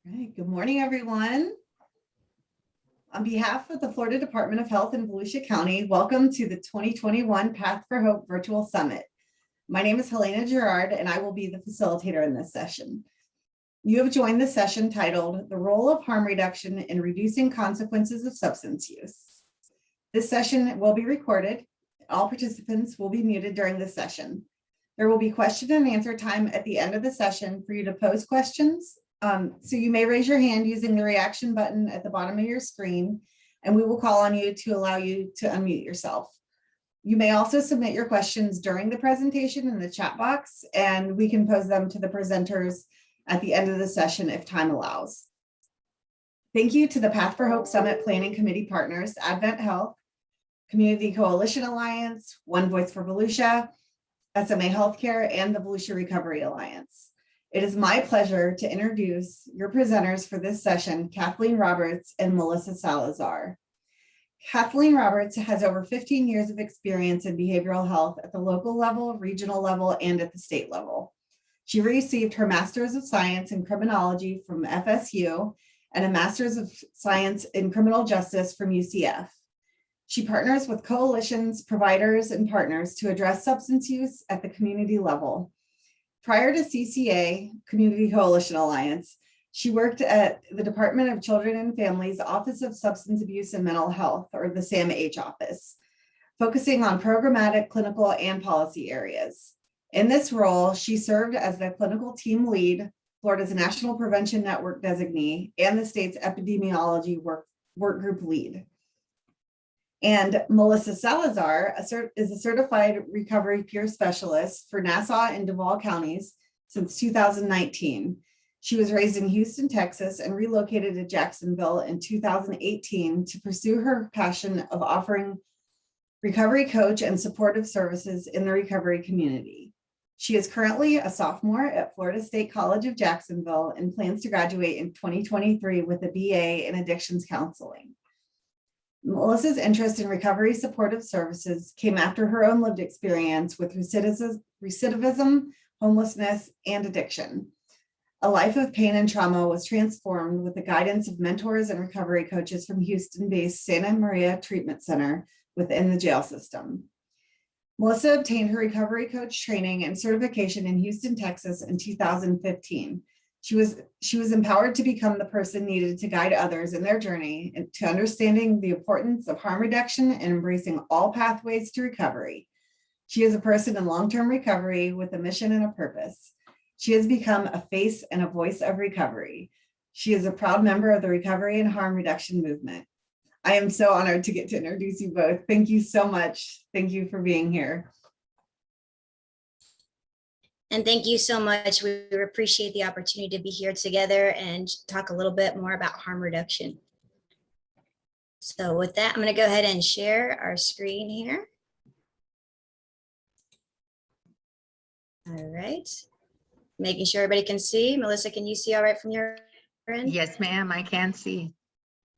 Right. Good morning, everyone. On behalf of the Florida Department of Health in Volusia County, welcome to the 2021 Path for Hope Virtual Summit. My name is Helena Gerard, and I will be the facilitator in this session. You have joined the session titled The Role of Harm Reduction in Reducing Consequences of Substance Use. This session will be recorded. All participants will be muted during this session. There will be question and answer time at the end of the session for you to pose questions. So you may raise your hand using the reaction button at the bottom of your screen, and we will call on you to allow you to unmute yourself. You may also submit your questions during the presentation in the chat box, and we can pose them to the presenters at the end of the session if time allows. Thank you to the Path for Hope Summit Planning Committee partners, Advent Health, Community Coalition Alliance, One Voice for Volusia, SMA Healthcare, and the Volusia Recovery Alliance. It is my pleasure to introduce your presenters for this session, Kathleen Roberts and Melissa Salazar. Kathleen Roberts has over 15 years of experience in behavioral health at the local level, regional level, and at the state level. She received her Master's of Science in Criminology from FSU and a Master's of Science in Criminal Justice from UCF. She partners with coalitions, providers, and partners to address substance use at the community level. Prior to CCA, Community Coalition Alliance, she worked at the Department of Children and Families Office of Substance Abuse and Mental Health, or the SAMH office, focusing on programmatic, clinical, and policy areas. In this role, she served as the clinical team lead, Florida's National Prevention Network designee, and the state's epidemiology work group lead. And Melissa Salazar is a certified recovery peer specialist for Nassau and Duval counties since 2019. She was raised in Houston, Texas, and relocated to Jacksonville in 2018 to pursue her passion of offering recovery coach and supportive services in the recovery community. She is currently a sophomore at Florida State College of Jacksonville and plans to graduate in 2023 with a BA in addictions counseling. Melissa's interest in recovery supportive services came after her own lived experience with recidivism, homelessness, and addiction. A life of pain and trauma was transformed with the guidance of mentors and recovery coaches from Houston-based Santa Maria Treatment Center within the jail system. Melissa obtained her recovery coach training and certification in Houston, Texas in 2015. She was empowered to become the person needed to guide others in their journey to understanding the importance of harm reduction and embracing all pathways to recovery. She is a person in long-term recovery with a mission and a purpose. She has become a face and a voice of recovery. She is a proud member of the recovery and harm reduction movement. I am so honored to get to introduce you both. Thank you so much. Thank you for being here. And thank you so much. We appreciate the opportunity to be here together and talk a little bit more about harm reduction. So with that, I'm going to go ahead and share our screen here. All right. Making sure everybody can see. Melissa, can you see all right from your end? Yes, ma'am, I can see.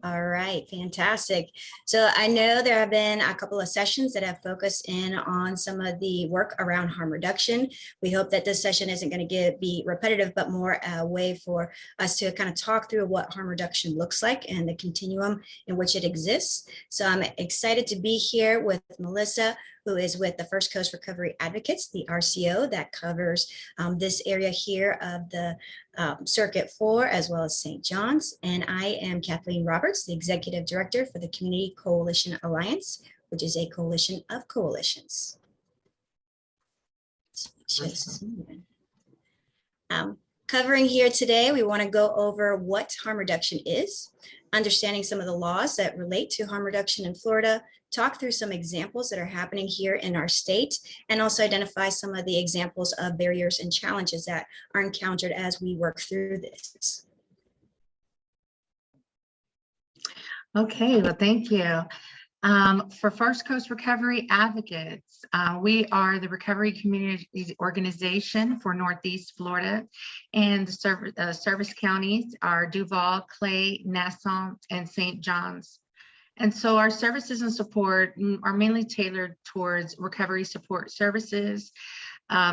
All right, fantastic. So I know there have been a couple of sessions that have focused in on some of the work around harm reduction. We hope that this session isn't going to be repetitive, but more a way for us to kind of talk through what harm reduction looks like and the continuum in which it exists. So I'm excited to be here with Melissa, who is with the First Coast Recovery Advocates, the RCO that covers this area here of the Circuit 4, as well as St. John's. And I am Kathleen Roberts, the Executive Director for the Community Coalition Alliance, which is a coalition of coalitions. Covering here today, we want to go over what harm reduction is, understanding some of the laws that relate to harm reduction in Florida, talk through some examples that are happening here in our state, and also identify some of the examples of barriers and challenges that are encountered as we work through this. Okay, well, thank you. For First Coast Recovery Advocates, we are the recovery community organization for Northeast Florida, and the service counties are Duval, Clay, Nassau, and St. John's. And so our services and support are mainly tailored towards recovery support services,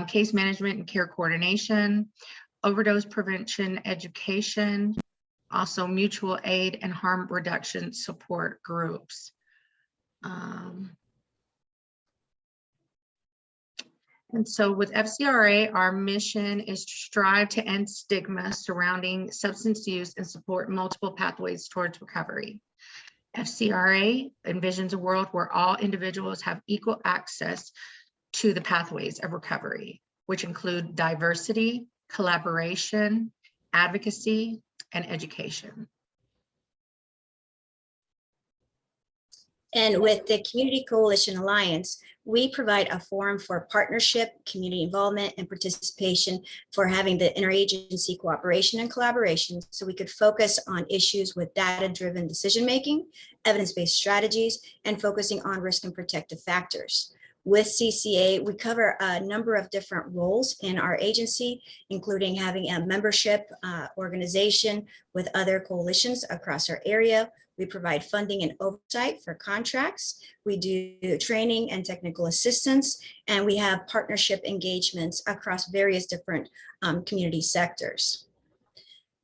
case management and care coordination, overdose prevention education, also mutual aid and harm reduction support groups. And so with FCRA, our mission is to strive to end stigma surrounding substance use and support multiple pathways towards recovery. FCRA envisions a world where all individuals have equal access to the pathways of recovery, which include diversity, collaboration, advocacy, and education. And with the Community Coalition Alliance, we provide a forum for partnership, community involvement, and participation for having the interagency cooperation and collaboration so we could focus on issues with data-driven decision-making, evidence-based strategies, and focusing on risk and protective factors. With CCA, we cover a number of different roles in our agency, including having a membership organization with other coalitions across our area. We provide funding and oversight for contracts. We do training and technical assistance, and we have partnership engagements across various different community sectors.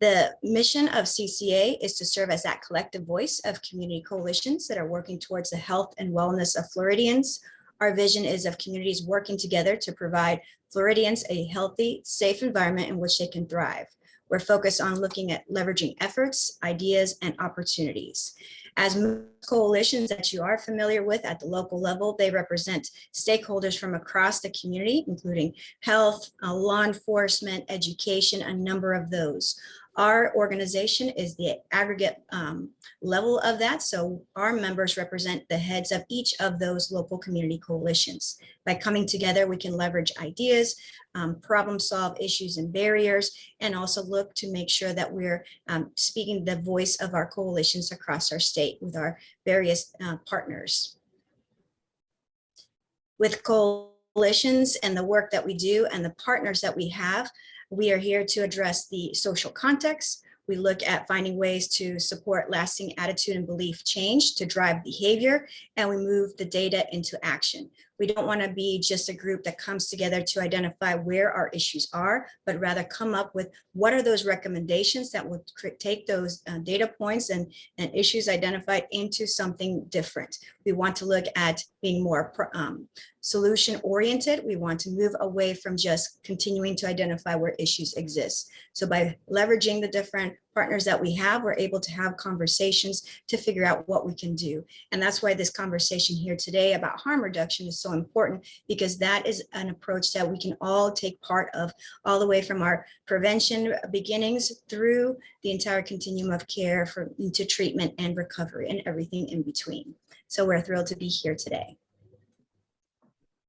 The mission of CCA is to serve as that collective voice of community coalitions that are working towards the health and wellness of Floridians. Our vision is of communities working together to provide Floridians a healthy, safe environment in which they can thrive. We're focused on looking at leveraging efforts, ideas, and opportunities. As coalitions that you are familiar with at the local level, they represent stakeholders from across the community, including health, law enforcement, education, a number of those. Our organization is the aggregate level of that. So our members represent the heads of each of those local community coalitions. By coming together, we can leverage ideas, problem solve issues and barriers, and also look to make sure that we're speaking the voice of our coalitions across our state with our various partners. With coalitions and the work that we do and the partners that we have, we are here to address the social context. We look at finding ways to support lasting attitude and belief change to drive behavior, and we move the data into action. We don't want to be just a group that comes together to identify where our issues are, but rather come up with what are those recommendations that would take those data points and issues identified into something different. We want to look at being more solution oriented. We want to move away from just continuing to identify where issues exist. So by leveraging the different partners that we have, we're able to have conversations to figure out what we can do. And that's why this conversation here today about harm reduction is so important, because that is an approach that we can all take part of, all the way from our prevention beginnings through the entire continuum of care into treatment and recovery and everything in between. So we're thrilled to be here today.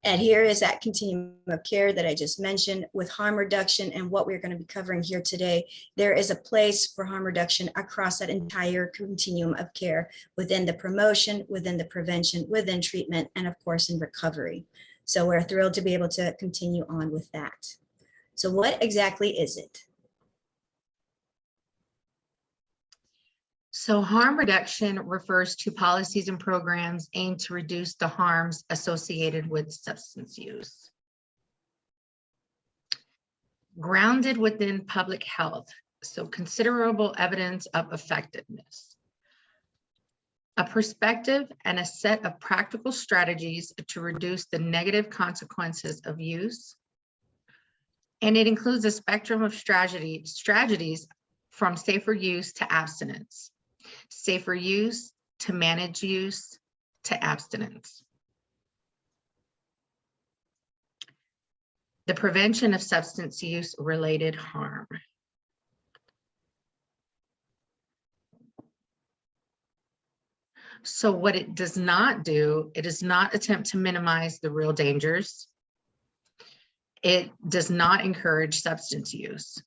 And here is that continuum of care that I just mentioned with harm reduction and what we're going to be covering here today. There is a place for harm reduction across that entire continuum of care, within the promotion, within the prevention, within treatment, and of course in recovery. So we're thrilled to be able to continue on with that. So what exactly is it? So harm reduction refers to policies and programs aimed to reduce the harms associated with substance use. Grounded within public health, so considerable evidence of effectiveness. A perspective and a set of practical strategies to reduce the negative consequences of use. And it includes a spectrum of strategies from safer use to abstinence. Safer use to manage use to abstinence. The prevention of substance use related harm. So what it does not do, it does not attempt to minimize the real dangers. It does not encourage substance use.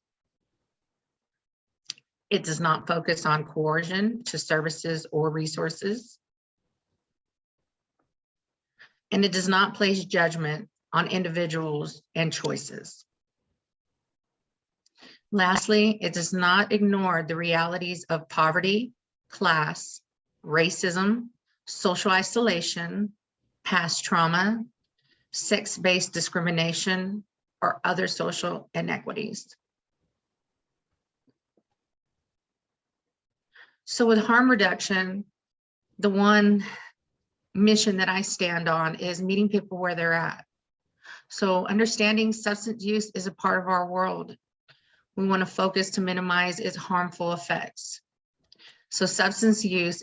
It does not focus on coercion to services or resources. And it does not place judgment on individuals and choices. Lastly, it does not ignore the realities of poverty, class, racism, social isolation, past trauma, sex-based discrimination, or other social inequities. So with harm reduction, the one mission that I stand on is meeting people where they're at. So understanding substance use is a part of our world. We want to focus to minimize its harmful effects. So substance use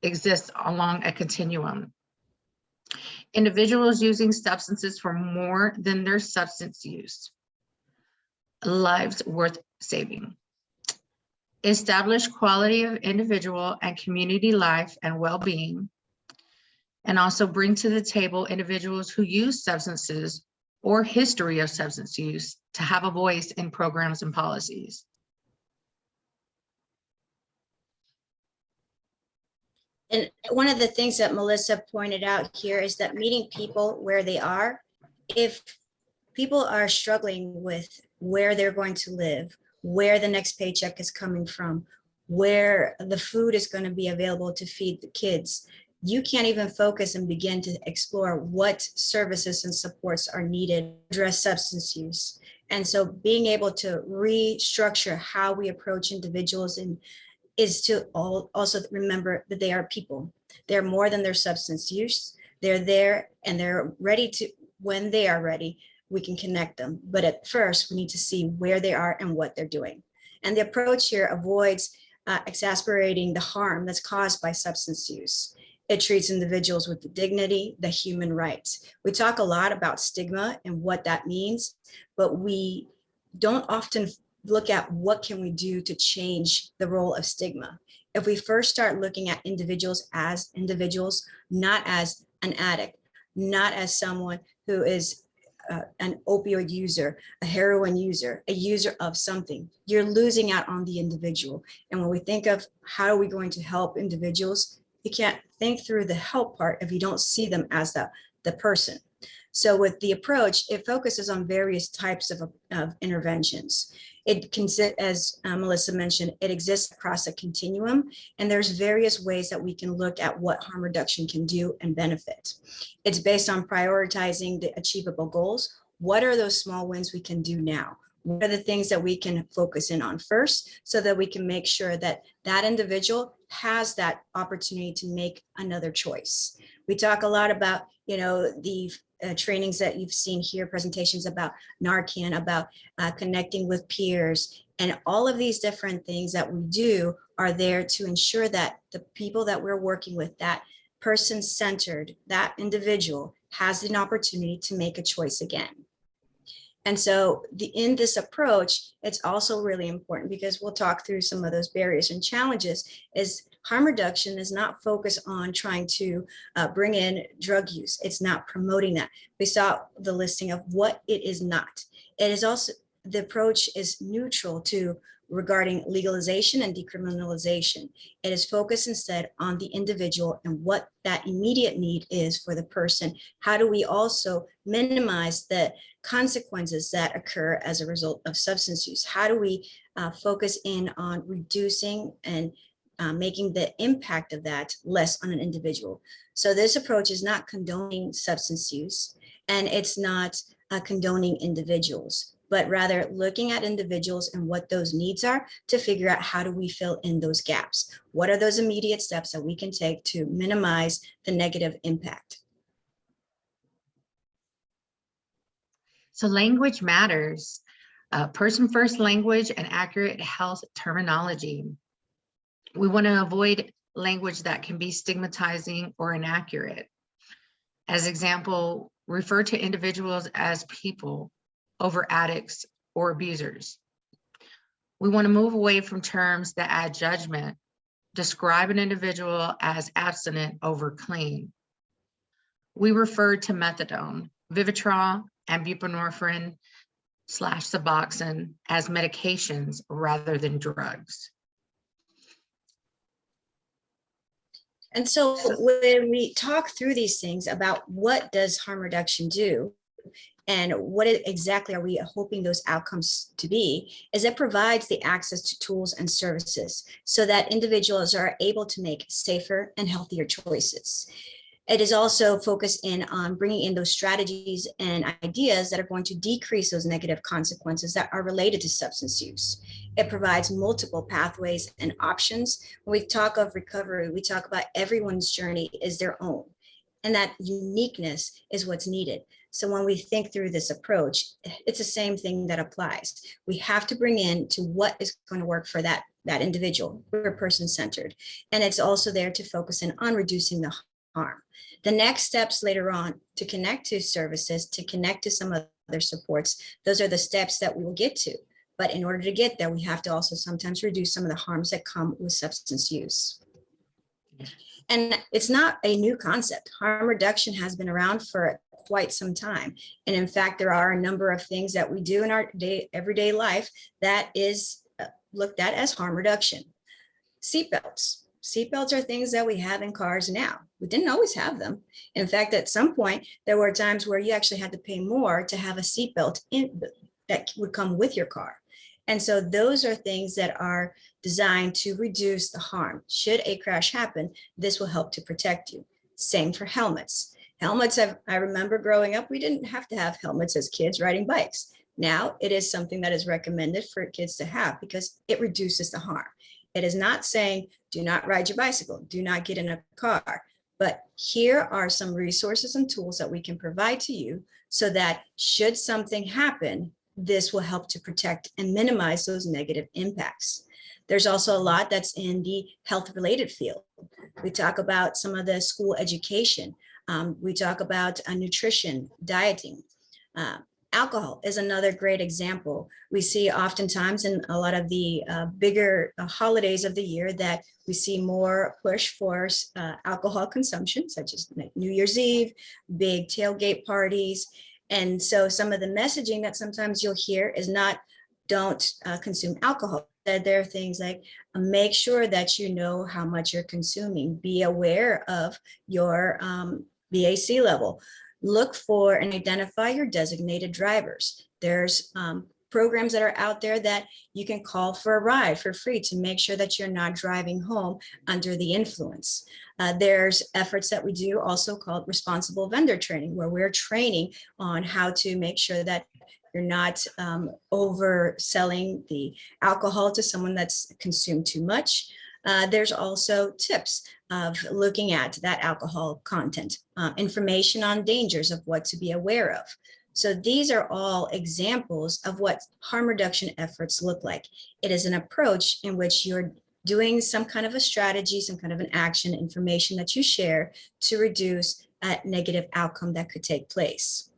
exists along a continuum. Individuals using substances for more than their substance use, lives worth saving. Establish quality of individual and community life and well-being, and also bring to the table individuals who use substances or history of substance use to have a voice in programs and policies. And one of the things that Melissa pointed out here is that meeting people where they are, if people are struggling with where they're going to live, where the next paycheck is coming from, where the food is going to be available to feed the kids, you can't even focus and begin to explore what services and supports are needed to address substance use. And so being able to restructure how we approach individuals and is to also remember that they are people. They're more than their substance use. They're there and they're ready to, when they are ready, we can connect them. But at first, we need to see where they are and what they're doing. And the approach here avoids exacerbating the harm that's caused by substance use. It treats individuals with the dignity, the human rights. We talk a lot about stigma and what that means, but we don't often look at what can we do to change the role of stigma. If we first start looking at individuals as individuals, not as an addict, not as someone who is an opioid user, a heroin user, a user of something, you're losing out on the individual. And when we think of how are we going to help individuals, you can't think through the help part if you don't see them as the person. So with the approach, it focuses on various types of interventions. It can, as Melissa mentioned, it exists across a continuum, and there's various ways that we can look at what harm reduction can do and benefit. It's based on prioritizing the achievable goals. What are those small wins we can do now? What are the things that we can focus in on first so that we can make sure that that individual has that opportunity to make another choice? We talk a lot about, the trainings that you've seen here, presentations about Narcan, about connecting with peers, and all of these different things that we do are there to ensure that the people that we're working with, that person-centered, that individual has an opportunity to make a choice again. And so in this approach, it's also really important because we'll talk through some of those barriers and challenges is harm reduction is not focused on trying to bring in drug use. It's not promoting that. We saw the listing of what it is not. It is also, the approach is neutral to regarding legalization and decriminalization. It is focused instead on the individual and what that immediate need is for the person. How do we also minimize the consequences that occur as a result of substance use? How do we focus in on reducing and making the impact of that less on an individual? So this approach is not condoning substance use, and it's not condoning individuals, but rather looking at individuals and what those needs are to figure out how do we fill in those gaps? What are those immediate steps that we can take to minimize the negative impact? So language matters. Person-first language and accurate health terminology. We want to avoid language that can be stigmatizing or inaccurate. As example, refer to individuals as people over addicts or abusers. We want to move away from terms that add judgment, describe an individual as abstinent over clean. We refer to methadone, Vivitrol, and buprenorphine / Suboxone as medications rather than drugs. And so when we talk through these things about what does harm reduction do, and what exactly are we hoping those outcomes to be, is it provides the access to tools and services so that individuals are able to make safer and healthier choices. It is also focused in on bringing in those strategies and ideas that are going to decrease those negative consequences that are related to substance use. It provides multiple pathways and options. When we talk of recovery, we talk about everyone's journey is their own, and that uniqueness is what's needed. So when we think through this approach, it's the same thing that applies. We have to bring in to what is going to work for that individual. We're person-centered. And it's also there to focus in on reducing the harm. The next steps later on to connect to services, to connect to some other supports, those are the steps that we will get to. But in order to get there, we have to also sometimes reduce some of the harms that come with substance use. And it's not a new concept. Harm reduction has been around for quite some time. And in fact, there are a number of things that we do in our everyday life that is looked at as harm reduction. Seatbelts. Seatbelts are things that we have in cars now. We didn't always have them. In fact, at some point, there were times where you actually had to pay more to have a seatbelt that would come with your car. And so those are things that are designed to reduce the harm. Should a crash happen, this will help to protect you. Same for helmets. Helmets, I remember growing up, we didn't have to have helmets as kids riding bikes. Now it is something that is recommended for kids to have because it reduces the harm. It is not saying, do not ride your bicycle, do not get in a car, but here are some resources and tools that we can provide to you so that should something happen, this will help to protect and minimize those negative impacts. There's also a lot that's in the health-related field. We talk about some of the school education. We talk about nutrition, dieting. Alcohol is another great example. We see oftentimes in a lot of the bigger holidays of the year that we see more push for alcohol consumption, such as New Year's Eve, big tailgate parties. And so some of the messaging that sometimes you'll hear is not don't consume alcohol. There are things like make sure that you know how much you're consuming. Be aware of your BAC level. Look for and identify your designated drivers. There's programs that are out there that you can call for a ride for free to make sure that you're not driving home under the influence. There's efforts that we do also called responsible vendor training, where we're training on how to make sure that you're not overselling the alcohol to someone that's consumed too much. There's also tips of looking at that alcohol content, information on dangers of what to be aware of. So these are all examples of what harm reduction efforts look like. It is an approach in which you're doing some kind of a strategy, some kind of an action, information that you share to reduce a negative outcome that could take place.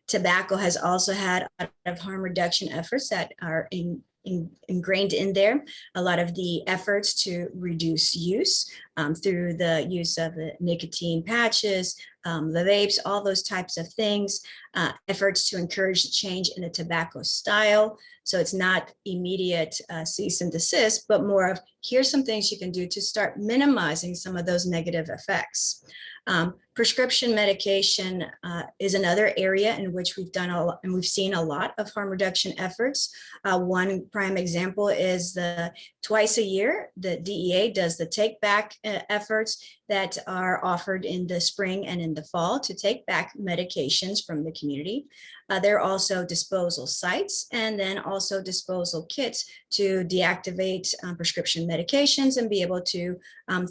Tobacco has also had a lot of harm reduction efforts that are ingrained in there. A lot of the efforts to reduce use through the use of the nicotine patches, the vapes, all those types of things, efforts to encourage change in the tobacco style. So it's not immediate cease and desist, but more of here's some things you can do to start minimizing some of those negative effects. Prescription medication is another area in which we've done a lot, and we've seen a lot of harm reduction efforts. One prime example is the twice a year, the DEA does the take back efforts that are offered in the spring and in the fall to take back medications from the community. There are also disposal sites and then also disposal kits to deactivate prescription medications and be able to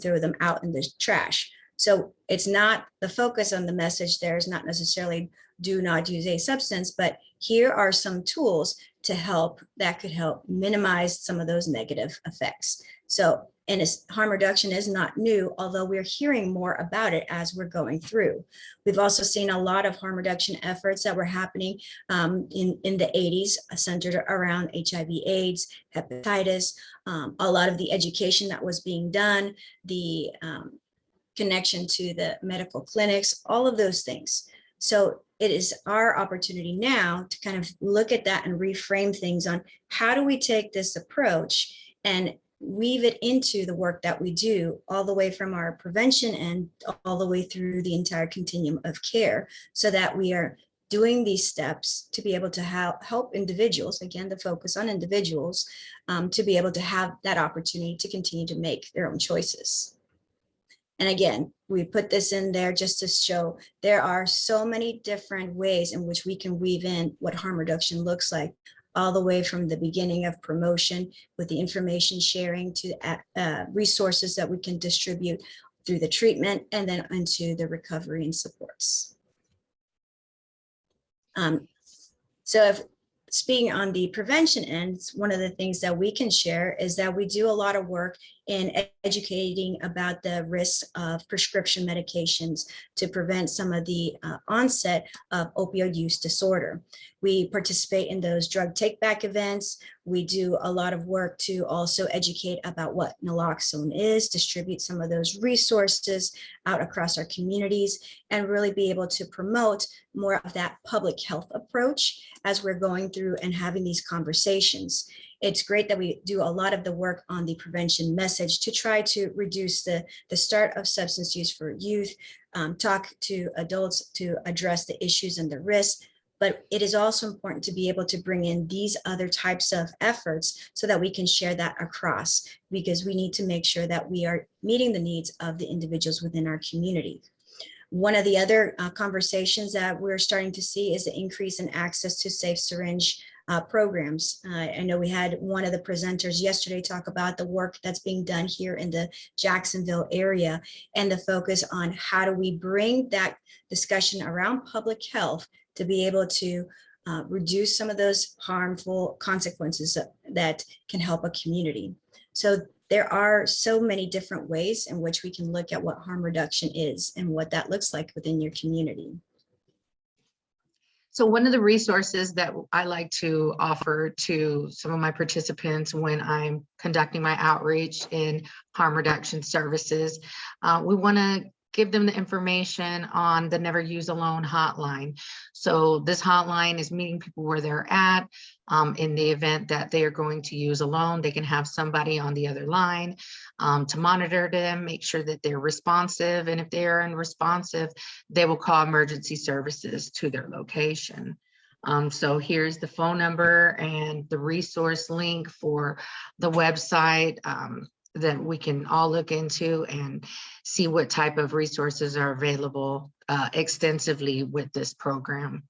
throw them out in the trash. So it's not the focus on the message there is not necessarily do not use a substance, but here are some tools to help that could help minimize some of those negative effects. So, and harm reduction is not new, although we're hearing more about it as we're going through. We've also seen a lot of harm reduction efforts that were happening in the 80s, centered around HIV/AIDS, hepatitis, a lot of the education that was being done, the connection to the medical clinics, all of those things. So it is our opportunity now to kind of look at that and reframe things on how do we take this approach and weave it into the work that we do all the way from our prevention and all the way through the entire continuum of care so that we are doing these steps to be able to help individuals, again, the focus on individuals, to be able to have that opportunity to continue to make their own choices. And again, we put this in there just to show there are so many different ways in which we can weave in what harm reduction looks like, all the way from the beginning of promotion with the information sharing to resources that we can distribute through the treatment and then into the recovery and supports. So if speaking on the prevention end, one of the things that we can share is that we do a lot of work in educating about the risks of prescription medications to prevent some of the onset of opioid use disorder. We participate in those drug take-back events. We do a lot of work to also educate about what naloxone is, distribute some of those resources out across our communities, and really be able to promote more of that public health approach as we're going through and having these conversations. It's great that we do a lot of the work on the prevention message to try to reduce the start of substance use for youth, talk to adults to address the issues and the risks. But it is also important to be able to bring in these other types of efforts so that we can share that across, because we need to make sure that we are meeting the needs of the individuals within our community. One of the other conversations that we're starting to see is the increase in access to safe syringe programs. I know we had one of the presenters yesterday talk about the work that's being done here in the Jacksonville area and the focus on how do we bring that discussion around public health to be able to reduce some of those harmful consequences that can help a community. So there are so many different ways in which we can look at what harm reduction is and what that looks like within your community. So one of the resources that I like to offer to some of my participants when I'm conducting my outreach in harm reduction services, we want to give them the information on the Never Use Alone hotline. So this hotline is meeting people where they're at. In the event that they are going to use alone, they can have somebody on the other line to monitor them, make sure that they're responsive. And if they are unresponsive, they will call emergency services to their location. So here's the phone number and the resource link for the website that we can all look into and see what type of resources are available extensively with this program.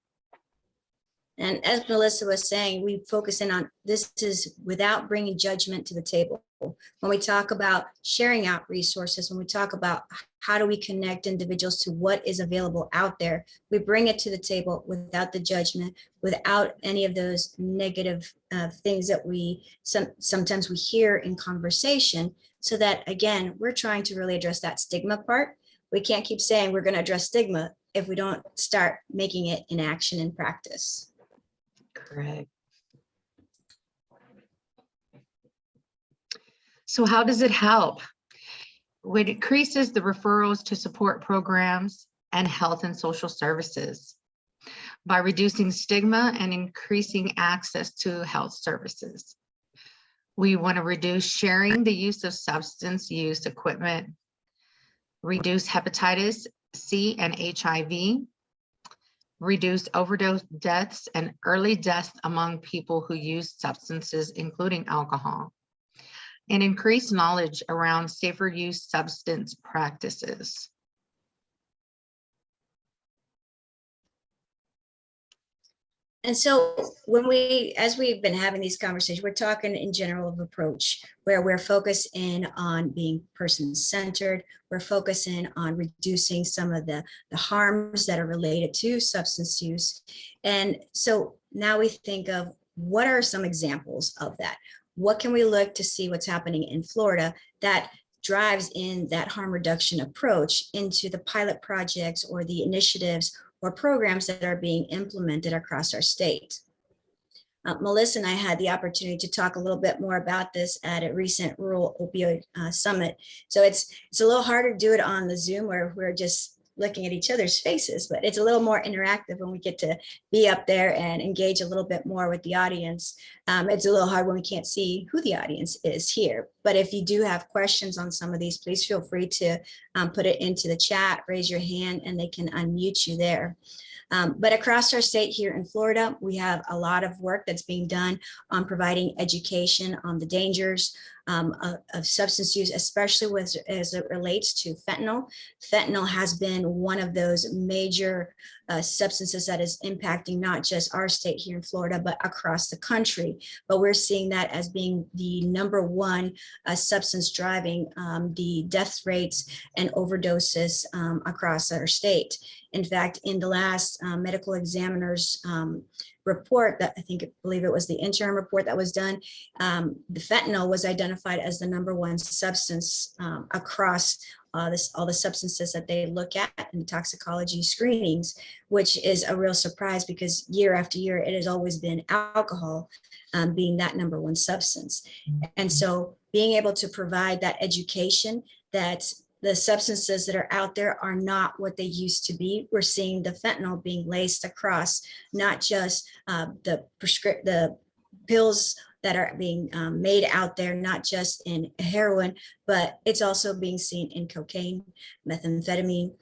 And as Melissa was saying, we focus in on this is without bringing judgment to the table. When we talk about sharing out resources, when we talk about how do we connect individuals to what is available out there, we bring it to the table without the judgment, without any of those negative things that we sometimes we hear in conversation. So that, again, we're trying to really address that stigma part. We can't keep saying we're going to address stigma if we don't start making it in action and practice. Correct. So how does it help? It increases the referrals to support programs and health and social services by reducing stigma and increasing access to health services. We want to reduce sharing the use of substance use equipment, reduce hepatitis C and HIV, reduce overdose deaths and early deaths among people who use substances, including alcohol, and increase knowledge around safer use substance practices. And so as we've been having these conversations, we're talking in general of approach where we're focusing on being person-centered. We're focusing on reducing some of the harms that are related to substance use. And so now we think of what are some examples of that? What can we look to see what's happening in Florida that drives in that harm reduction approach into the pilot projects or the initiatives or programs that are being implemented across our state? Melissa and I had the opportunity to talk a little bit more about this at a recent rural opioid summit. So it's a little harder to do it on the Zoom where we're just looking at each other's faces, but it's a little more interactive when we get to be up there and engage a little bit more with the audience. It's a little hard when we can't see who the audience is here. But if you do have questions on some of these, please feel free to put it into the chat, raise your hand, and they can unmute you there. But across our state here in Florida, we have a lot of work that's being done on providing education on the dangers of substance use, especially as it relates to fentanyl. Fentanyl has been one of those major substances that is impacting not just our state here in Florida, but across the country. But we're seeing that as being the #1 substance driving the death rates and overdoses across our state. In fact, in the last medical examiner's report that I believe it was the interim report that was done, the fentanyl was identified as the #1 substance across all the substances that they look at in toxicology screenings, which is a real surprise because year after year, it has always been alcohol being that #1 substance. And so being able to provide that education that the substances that are out there are not what they used to be. We're seeing the fentanyl being laced across not just the pills that are being made out there, not just in heroin, but it's also being seen in cocaine, methamphetamine,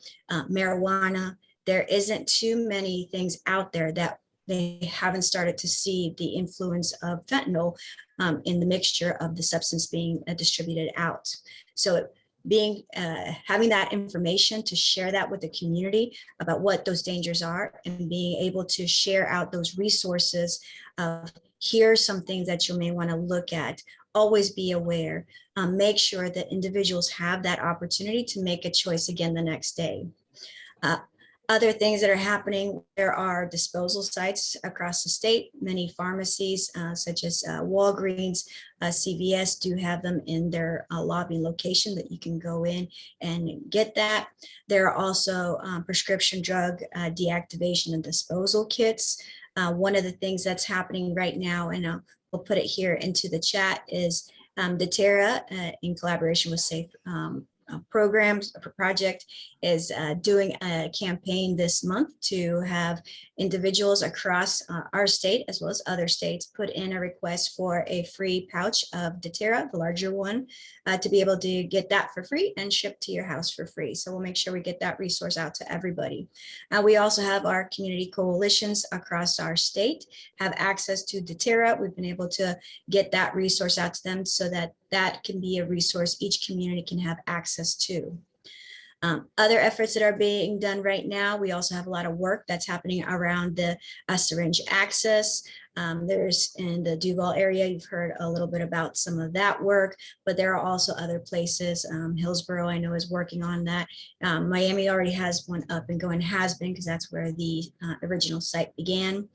marijuana. There isn't too many things out there that they haven't started to see the influence of fentanyl in the mixture of the substance being distributed out. So having that information to share that with the community about what those dangers are and being able to share out those resources of here's some things that you may want to look at. Always be aware, make sure that individuals have that opportunity to make a choice again the next day. Other things that are happening, there are disposal sites across the state. Many pharmacies, such as Walgreens, CVS, do have them in their lobby location that you can go in and get that. There are also prescription drug deactivation and disposal kits. One of the things that's happening right now, and we'll put it here into the chat, is DTERA, in collaboration with Safe project, is doing a campaign this month to have individuals across our state as well as other states put in a request for a free pouch of DTERA, the larger one, to be able to get that for free and shipped to your house for free. So we'll make sure we get that resource out to everybody. We also have our community coalitions across our state have access to DTERA. We've been able to get that resource out to them so that that can be a resource each community can have access to. Other efforts that are being done right now, we also have a lot of work that's happening around the syringe access. There's in the Duval area, you've heard a little bit about some of that work, but there are also other places. Hillsborough, I know, is working on that. Miami already has one up and going, has been, because that's where the original site began.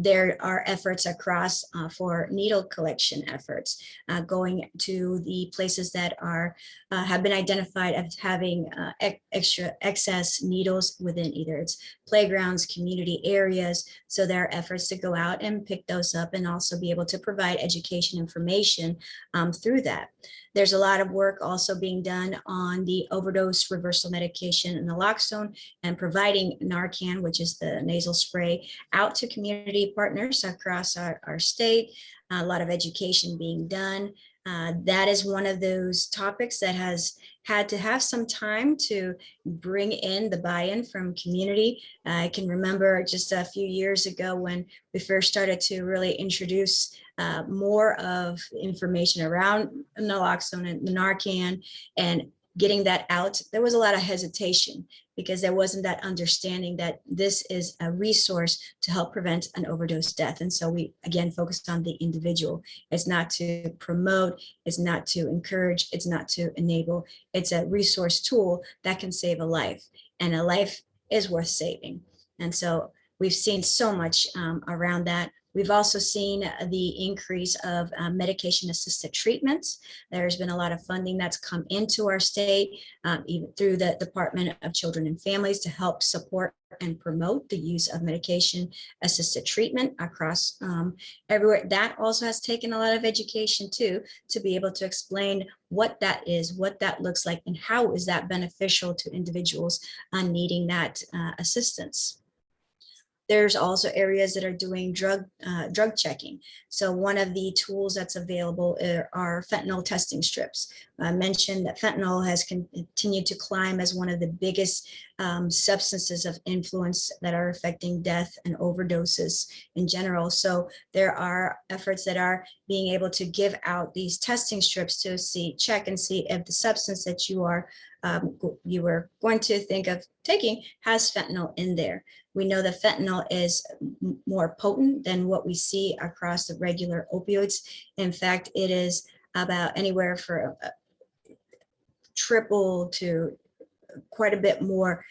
There are efforts across for needle collection efforts, going to the places that are have been identified as having extra excess needles within either its playgrounds, community areas. So there are efforts to go out and pick those up and also be able to provide education information through that. There's a lot of work also being done on the overdose reversal medication naloxone and providing Narcan, which is the nasal spray, out to community partners across our state. A lot of education being done. That is one of those topics that has had to have some time to bring in the buy-in from community. I can remember just a few years ago when we first started to really introduce more of information around naloxone and Narcan and getting that out. There was a lot of hesitation because there wasn't that understanding that this is a resource to help prevent an overdose death. And so we, again, focused on the individual. It's not to promote, it's not to encourage, it's not to enable. It's a resource tool that can save a life, and a life is worth saving. And so we've seen so much around that. We've also seen the increase of medication-assisted treatments. There's been a lot of funding that's come into our state, even through the Department of Children and Families, to help support and promote the use of medication-assisted treatment across everywhere. That also has taken a lot of education too, to be able to explain what that is, what that looks like, and how is that beneficial to individuals needing that assistance. There's also areas that are doing drug checking. So one of the tools that's available are fentanyl testing strips. I mentioned that fentanyl has continued to climb as one of the biggest substances of influence that are affecting death and overdoses in general. So there are efforts that are being able to give out these testing strips to check and see if the substance that you were going to think of taking has fentanyl in there. We know that fentanyl is more potent than what we see across the regular opioids. In fact, it is about anywhere from triple to quite a bit more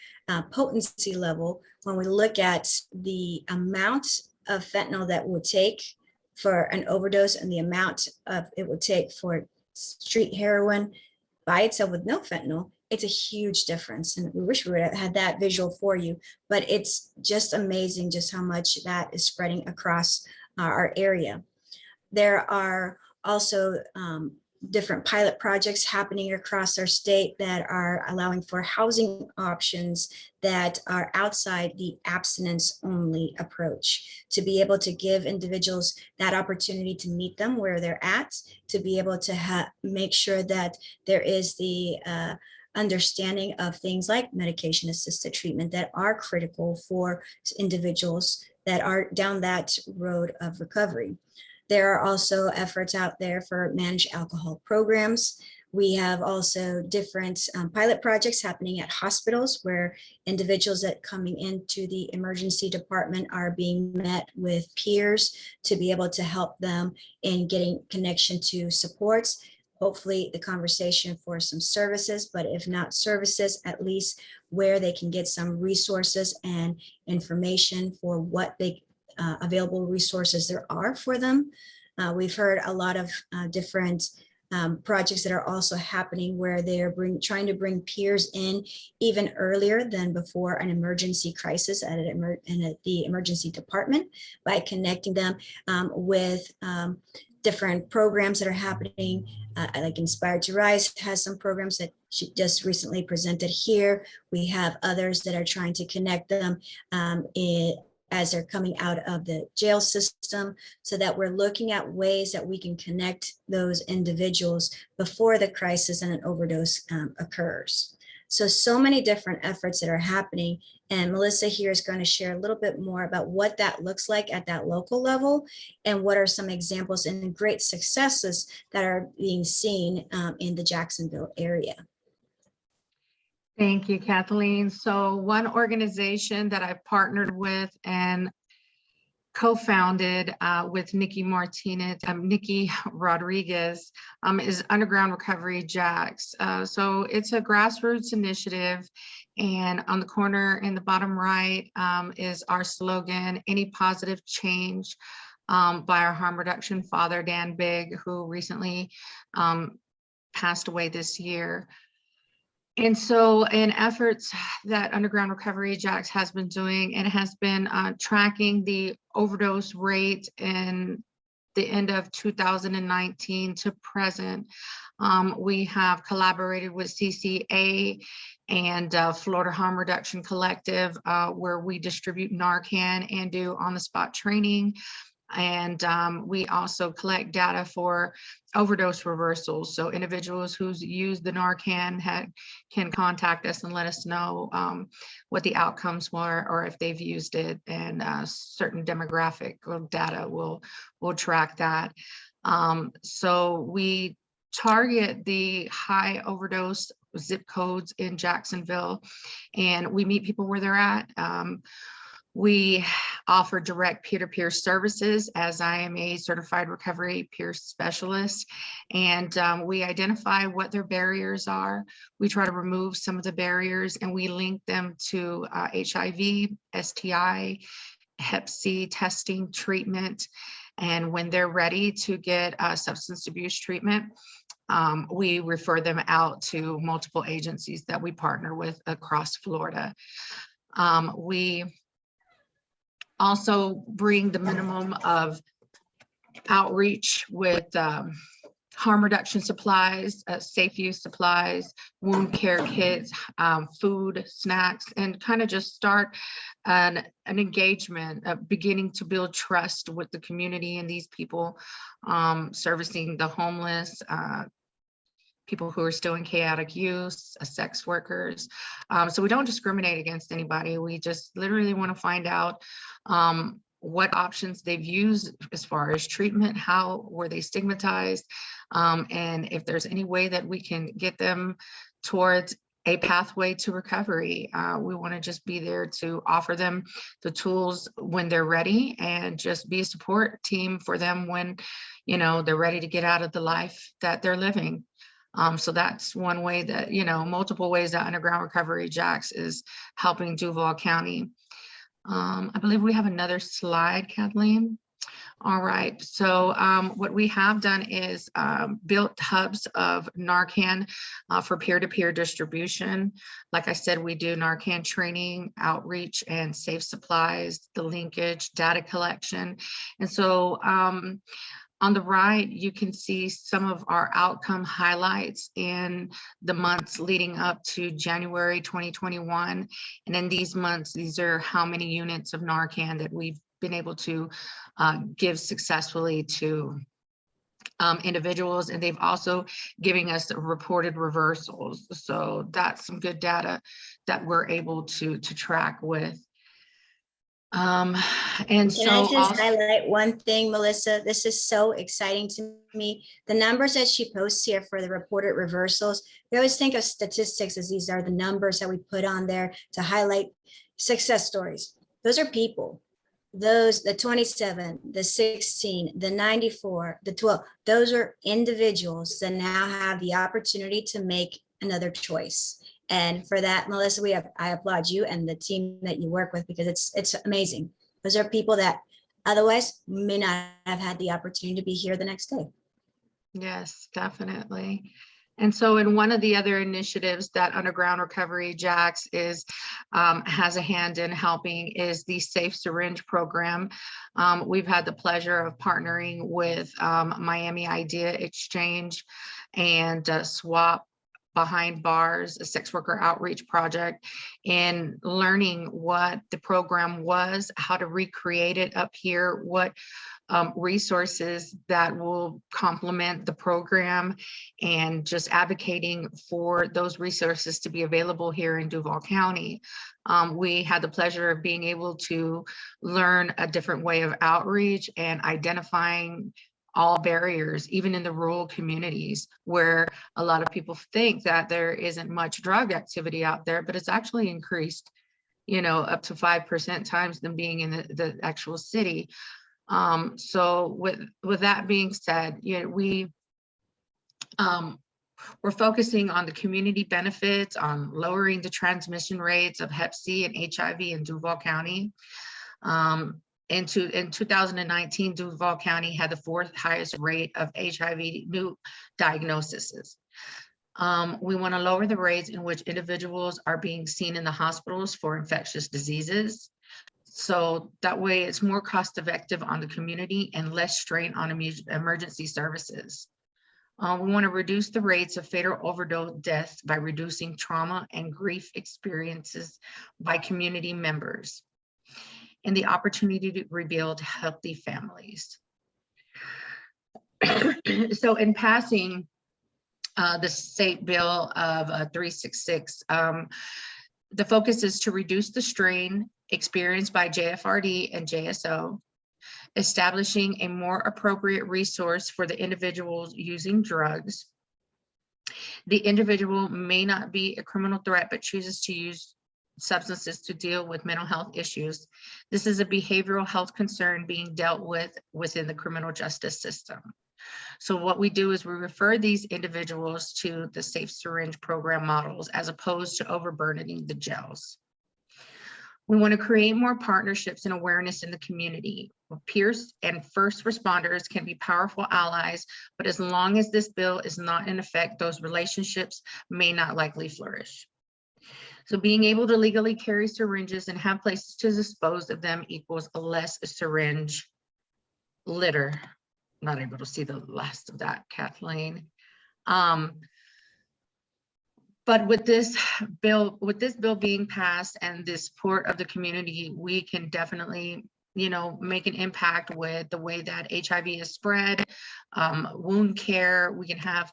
potency level when we look at the amount of fentanyl that would take for an overdose and the amount of it would take for street heroin by itself with no fentanyl. It's a huge difference, and we wish we would have had that visual for you, but it's just amazing just how much that is spreading across our area. There are also different pilot projects happening across our state that are allowing for housing options that are outside the abstinence only approach, to be able to give individuals that opportunity to meet them where they're at, to be able to make sure that there is the understanding of things like medication assisted treatment that are critical for individuals that are down that road of recovery. There are also efforts out there for managed alcohol programs. We have also different pilot projects happening at hospitals where individuals that coming into the emergency department are being met with peers to be able to help them in getting connection to supports. Hopefully the conversation for some services, but if not services, at least where they can get some resources and information for what they available resources there are for them. We've heard a lot of different projects that are also happening where they're trying to bring peers in even earlier than before an emergency crisis at the emergency department by connecting them with different programs that are happening, like Inspired to Rise has some programs that she just recently presented here. We have others that are trying to connect them as they're coming out of the jail system, so that we're looking at ways that we can connect those individuals before the crisis and an overdose occurs. So many different efforts that are happening. And Melissa here is going to share a little bit more about what that looks like at that local level and what are some examples and great successes that are being seen in the Jacksonville area. Thank you, Kathleen. So one organization that I've partnered with and co-founded with Nikki Rodriguez is Underground Recovery Jax. So it's a grassroots initiative, and on the corner in the bottom right is our slogan, "Any positive change," by our harm reduction father, Dan Big, who recently passed away this year. And so in efforts that Underground Recovery Jax has been doing, and has been tracking the overdose rate in the end of 2019 to present. We have collaborated with CCA and Florida Harm Reduction Collective, where we distribute Narcan and do on-the-spot training. And we also collect data for overdose reversals. So individuals who's used the Narcan can contact us and let us know what the outcomes were, or if they've used it, and certain demographic data will track that. So we target the high overdose zip codes in Jacksonville, and we meet people where they're at. We offer direct peer-to-peer services, as I am a certified recovery peer specialist, and we identify what their barriers are. We try to remove some of the barriers, and we link them to HIV, STI, Hep C testing, treatment, and when they're ready to get substance abuse treatment, we refer them out to multiple agencies that we partner with across Florida. We also bring the minimum of outreach with harm reduction supplies, safe use supplies, wound care kits, food, snacks, and kind of just start an engagement, beginning to build trust with the community and these people, servicing the homeless, people who are still in chaotic use, sex workers. So we don't discriminate against anybody. We just literally want to find out what options they've used as far as treatment, how were they stigmatized, and if there's any way that we can get them towards a pathway to recovery. We want to just be there to offer them the tools when they're ready, and just be a support team for them when, you know, they're ready to get out of the life that they're living. So that's one way that, you know, multiple ways that Underground Recovery Jax is helping Duval County. I believe we have another slide, Kathleen. All right, so what we have done is built hubs of Narcan for peer-to-peer distribution. Like I said, we do Narcan training, outreach, and safe supplies, the linkage, data collection. And so on the right, you can see some of our outcome highlights in the months leading up to January 2021. And in these months, these are how many units of Narcan that we've been able to give successfully to individuals. And they've also giving us reported reversals. So that's some good data that we're able to track with. And Can so I just also, highlight one thing, Melissa? This is so exciting to me. The numbers that she posts here for the reported reversals, we always think of statistics as these are the numbers that we put on there to highlight success stories. Those are people. Those, the 27, the 16, the 94, the 12, those are individuals that now have the opportunity to make another choice. And for that, Melissa, I applaud you and the team that you work with, because it's amazing. Those are people that otherwise may not have had the opportunity to be here the next day. yes, definitely. And so in one of the other initiatives that Underground Recovery Jax is has a hand in helping is the Safe Syringe program. We've had the pleasure of partnering with Miami Idea Exchange and SWAP Behind Bars, a sex worker outreach project, and learning what the program was, how to recreate it up here, what resources that will complement the program, and just advocating for those resources to be available here in Duval County. We had the pleasure of being able to learn a different way of outreach and identifying all barriers, even in the rural communities where a lot of people think that there isn't much drug activity out there, but it's actually increased, you know, up to 5% times than being in the actual city. So with that being said, you know, we're focusing on the community benefits, on lowering the transmission rates of Hep C and HIV in Duval County. In 2019, Duval County had the 4th highest rate of HIV new diagnoses. We want to lower the rates in which individuals are being seen in the hospitals for infectious diseases. So that way it's more cost effective on the community and less strain on emergency services. We want to reduce the rates of fatal overdose deaths by reducing trauma and grief experiences by community members, and the opportunity to rebuild healthy families. So in passing the state bill of 366, the focus is to reduce the strain experienced by JFRD and JSO, establishing a more appropriate resource for the individuals using drugs. The individual may not be a criminal threat, but chooses to use substances to deal with mental health issues. This is a behavioral health concern being dealt with within the criminal justice system. So what we do is we refer these individuals to the Safe Syringe program models as opposed to overburdening the jails. We want to create more partnerships and awareness in the community. Peers and first responders can be powerful allies, but as long as this bill is not in effect, those relationships may not likely flourish. So being able to legally carry syringes and have places to dispose of them equals a less syringe litter. not able to see the last of that, Kathleen. But with this bill being passed and the support of the community, we can definitely, make an impact with the way that HIV is spread, wound care. We can have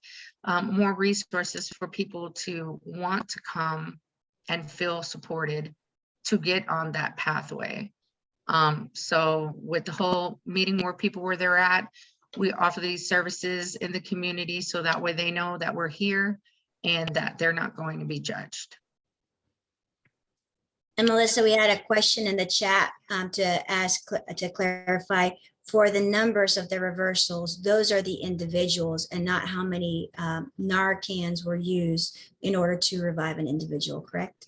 more resources for people to want to come and feel supported to get on that pathway. So with the whole meeting more people where they're at, we offer these services in the community so that way they know that we're here and that they're not going to be judged. And Melissa, we had a question in the chat to clarify, for the numbers of the reversals, those are the individuals and not how many Narcans were used in order to revive an individual, correct?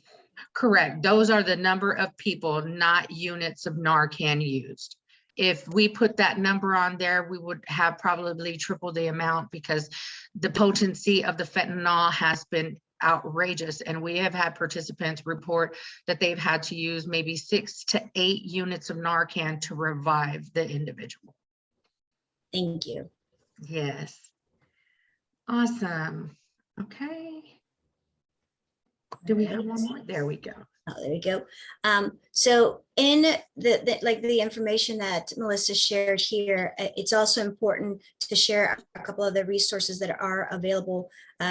Correct. Those are the number of people, not units of Narcan used. If we put that number on there, we would have probably triple the amount because the potency of the fentanyl has been outrageous. And we have had participants report that they've had to use maybe 6 to 8 units of Narcan to revive the individual. Thank you. Yes. Awesome. Okay. Do we have one more? There we go. Oh, there we go. So in the information that Melissa shared here, it's also important to share a couple of the resources that are available.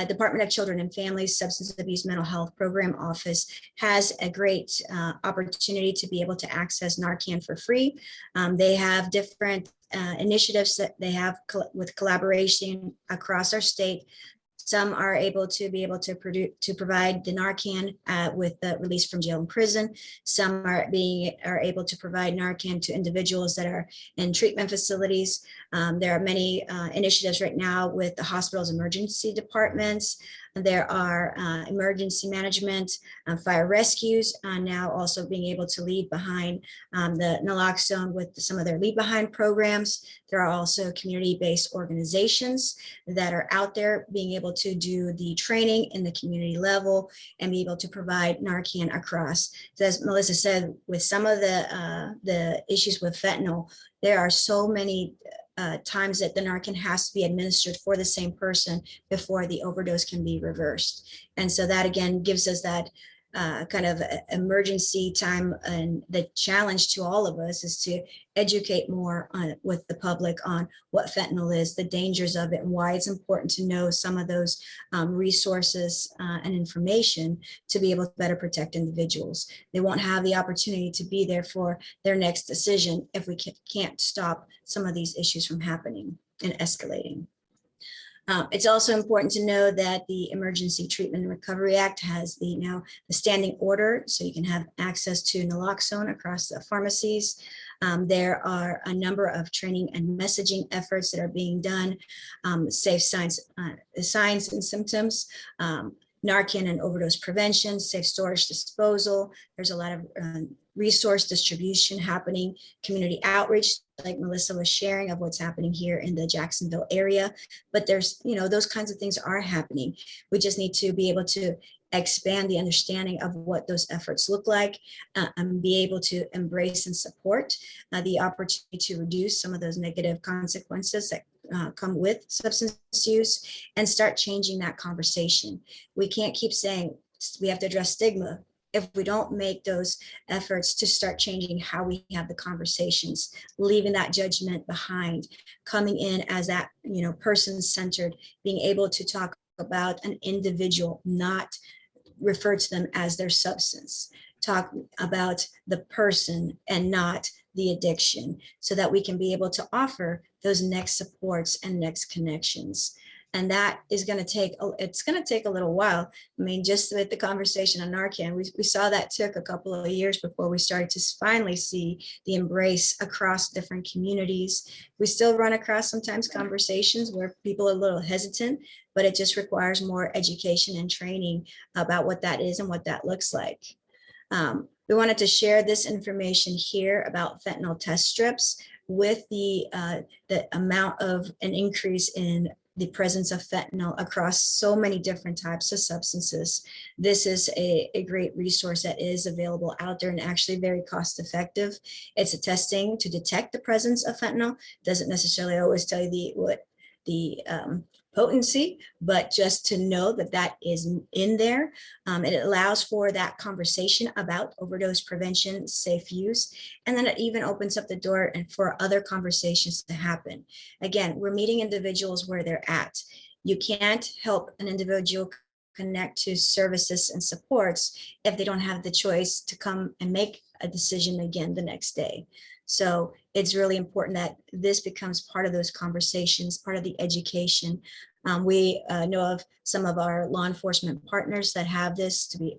Department of Children and Families Substance Abuse Mental Health Program Office has a great opportunity to be able to access Narcan for free. They have different initiatives that they have with collaboration across our state. Some are able to provide the Narcan with the release from jail and prison. Some are able to provide Narcan to individuals that are in treatment facilities. There are many initiatives right now with the hospital's emergency departments. There are emergency management, fire rescues, now also being able to leave behind the naloxone with some of their leave behind programs. There are also community-based organizations that are out there being able to do the training in the community level and be able to provide Narcan across. So as Melissa said, with some of the issues with fentanyl, there are so many times that the Narcan has to be administered for the same person before the overdose can be reversed. And so that again gives us that kind of emergency time, and the challenge to all of us is to educate more with the public on what fentanyl is, the dangers of it, and why it's important to know some of those resources and information to be able to better protect individuals. They won't have the opportunity to be there for their next decision if we can't stop some of these issues from happening and escalating. It's also important to know that the Emergency Treatment and Recovery Act has now the standing order, so you can have access to naloxone across the pharmacies. There are a number of training and messaging efforts that are being done, safe signs and symptoms, Narcan and overdose prevention, safe storage disposal. There's a lot of resource distribution happening, community outreach, like Melissa was sharing, of what's happening here in the Jacksonville area. But there's, those kinds of things are happening. We just need to be able to expand the understanding of what those efforts look like, and be able to embrace and support the opportunity to reduce some of those negative consequences that come with substance use, and start changing that conversation. We can't keep saying we have to address stigma if we don't make those efforts to start changing how we have the conversations, leaving that judgment behind, coming in as that person-centered, being able to talk about an individual, not refer to them as their substance, talk about the person and not the addiction, so that we can be able to offer those next supports and next connections. And that is going to take, it's going to take a little while. I mean, just with the conversation on Narcan, we saw that took a couple of years before we started to finally see the embrace across different communities. We still run across sometimes conversations where people are a little hesitant, but it just requires more education and training about what that is and what that looks like. We wanted to share this information here about fentanyl test strips with the amount of an increase in the presence of fentanyl across so many different types of substances. This is a great resource that is available out there and actually very cost effective. It's a testing to detect the presence of fentanyl. Doesn't necessarily always tell you what the potency, but just to know that that is in there. It allows for that conversation about overdose prevention, safe use, and then it even opens up the door and for other conversations to happen. Again, we're meeting individuals where they're at. You can't help an individual connect to services and supports if they don't have the choice to come and make a decision again the next day. So it's really important that this becomes part of those conversations, part of the education. We know of some of our law enforcement partners that have this to be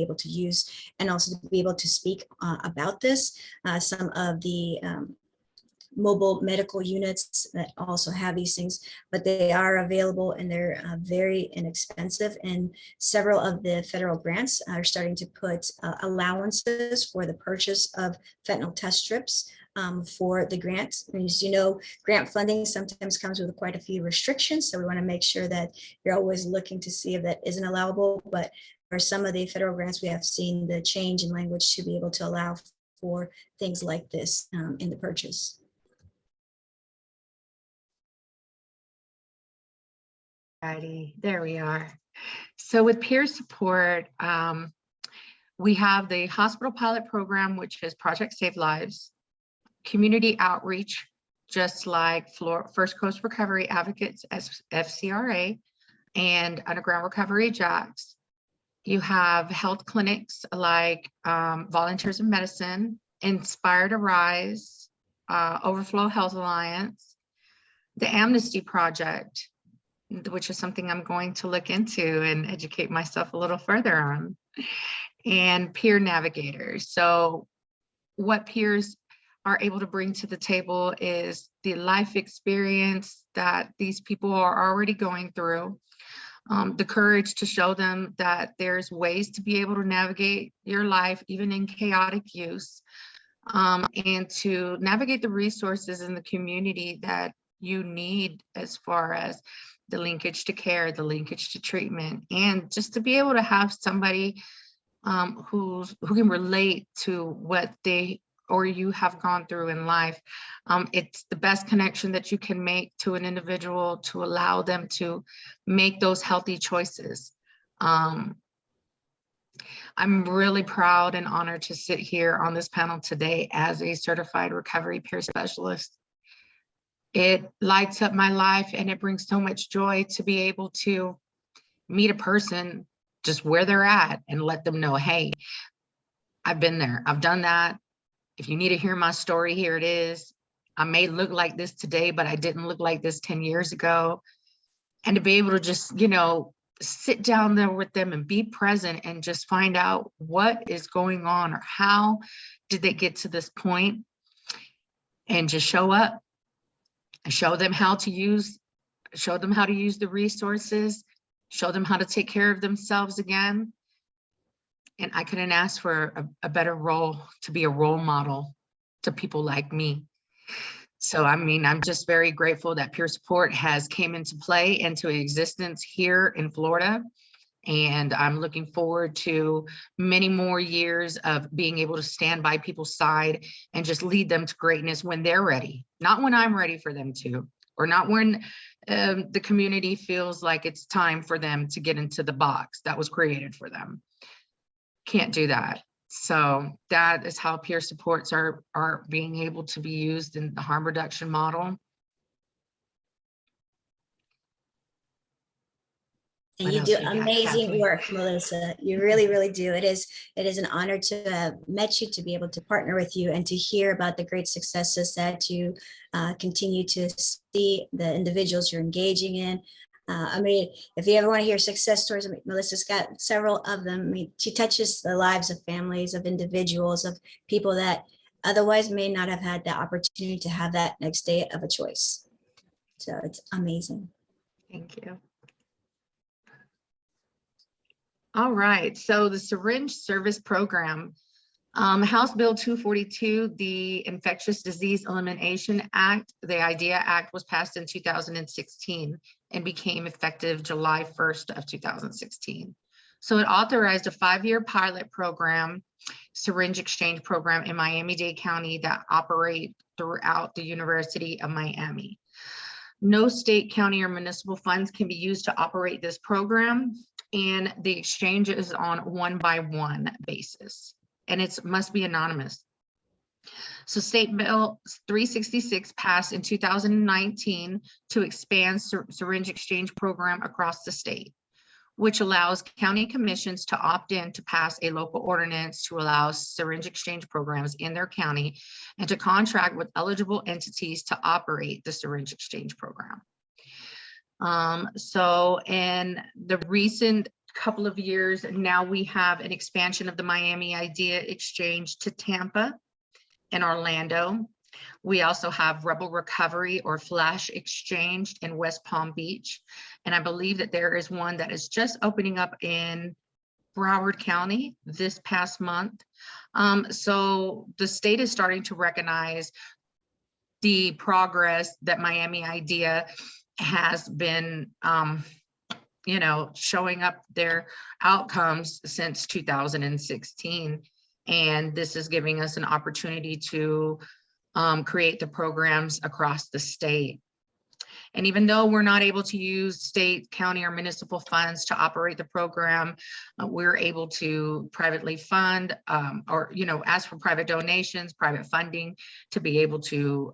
able to use and also to be able to speak about this. Some of the mobile medical units that also have these things, but they are available and they're very inexpensive. And several of the federal grants are starting to put allowances for the purchase of fentanyl test strips for the grant. And as you know, grant funding sometimes comes with quite a few restrictions. So we want to make sure that you're always looking to see if that isn't allowable. But for some of the federal grants, we have seen the change in language to be able to allow for things like this in the purchase. Righty, there we are. So with peer support, we have the hospital pilot program, which is Project Save Lives, community outreach, just like First Coast Recovery Advocates, FCRA, and Underground Recovery Jax. You have health clinics like Volunteers in Medicine, Inspire to Rise, Overflow Health Alliance, the Amnesty Project, which is something I'm going to look into and educate myself a little further on, and peer navigators. So what peers are able to bring to the table is the life experience that these people are already going through, the courage to show them that there's ways to be able to navigate your life, even in chaotic use, and to navigate the resources in the community that you need as far as the linkage to care, the linkage to treatment, and just to be able to have somebody who can relate to what they or you have gone through in life. It's the best connection that you can make to an individual to allow them to make those healthy choices. I'm really proud and honored to sit here on this panel today as a certified recovery peer specialist. It lights up my life and it brings so much joy to be able to meet a person just where they're at and let them know, hey, I've been there, I've done that. If you need to hear my story, here it is. I may look like this today, but I didn't look like this 10 years ago. And to be able to just, sit down there with them and be present and just find out what is going on or how did they get to this point, and just show up. Show them how to use the resources, show them how to take care of themselves again. And I couldn't ask for a better role, to be a role model to people like me. So, I'm just very grateful that peer support has came into play, into existence here in Florida. And I'm looking forward to many more years of being able to stand by people's side and just lead them to greatness when they're ready, not when I'm ready for them to, or not when the community feels like it's time for them to get into the box that was created for them. Can't do that. So that is how peer supports are being able to be used in the harm reduction model. And you do amazing work, Melissa. You really, really do. It is an honor to have met you, to be able to partner with you, and to hear about the great successes that you continue to see, the individuals you're engaging in. If you ever want to hear success stories, Melissa's got several of them. She touches the lives of families, of individuals, of people that otherwise may not have had the opportunity to have that next day of a choice. So it's amazing. Thank you. All right, so the syringe service program, House Bill 242, the Infectious Disease Elimination Act, the IDEA Act, was passed in 2016 and became effective July 1st of 2016. So it authorized a 5-year pilot program, syringe exchange program in Miami-Dade County that operate throughout the University of Miami. No state, county, or municipal funds can be used to operate this program, and the exchange is on 1-by-1 basis, and it must be anonymous. So State Bill 366 passed in 2019 to expand syringe exchange program across the state, which allows county commissions to opt in to pass a local ordinance to allow syringe exchange programs in their county and to contract with eligible entities to operate the syringe exchange program. So in the recent couple of years, now we have an expansion of the Miami IDEA Exchange to Tampa and Orlando. We also have Rebel Recovery or Flash Exchange in West Palm Beach. And I believe that there is one that is just opening up in Broward County this past month. So the state is starting to recognize the progress that Miami IDEA has been, showing up their outcomes since 2016. And this is giving us an opportunity to create the programs across the state. And even though we're not able to use state, county, or municipal funds to operate the program, we're able to privately fund or ask for private donations, private funding to be able to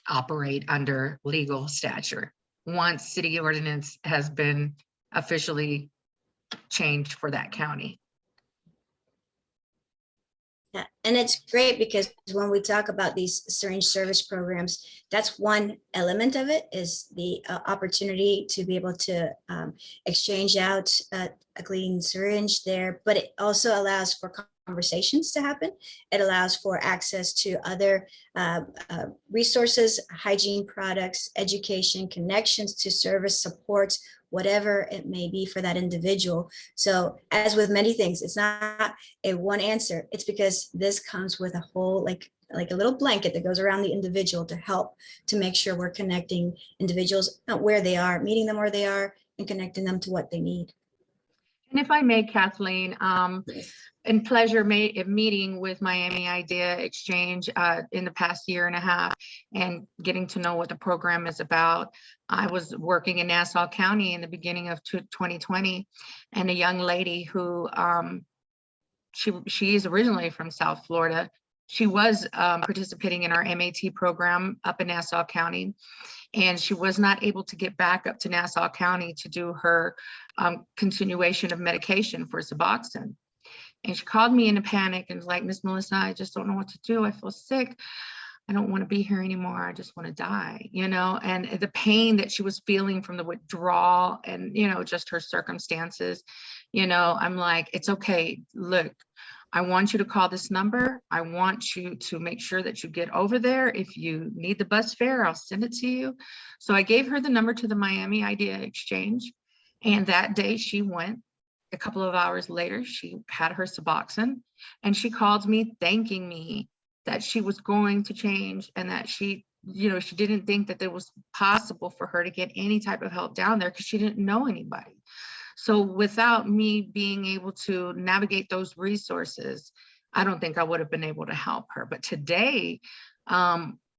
operate under legal stature once city ordinance has been officially changed for that county. Yeah, and it's great because when we talk about these syringe service programs, that's one element of it, is the opportunity to be able to exchange out a clean syringe there, but it also allows for conversations to happen. It allows for access to other resources, hygiene products, education, connections to service, supports, whatever it may be for that individual. So as with many things, it's not a one answer. It's because this comes with a whole, like a little blanket that goes around the individual to help to make sure we're connecting individuals where they are, meeting them where they are, and connecting them to what they need. And if I may, Kathleen, in pleasure meeting with Miami IDEA Exchange in the past year and a half and getting to know what the program is about. I was working in Nassau County in the beginning of 2020, and a young lady who she is originally from South Florida. She was participating in our MAT program up in Nassau County, and she was not able to get back up to Nassau County to do her continuation of medication for Suboxone. And she called me in a panic and was like, Miss Melissa, I just don't know what to do. I feel sick. I don't want to be here anymore. I just want to die, and the pain that she was feeling from the withdrawal and, just her circumstances, I'm like, it's okay. Look, I want you to call this number. I want you to make sure that you get over there. If you need the bus fare, I'll send it to you. So I gave her the number to the Miami IDEA Exchange. And that day she went. A couple of hours later, she had her Suboxone, and she called me thanking me that she was going to change and that she didn't think that it was possible for her to get any type of help down there because she didn't know anybody. So without me being able to navigate those resources, I don't think I would have been able to help her. But today,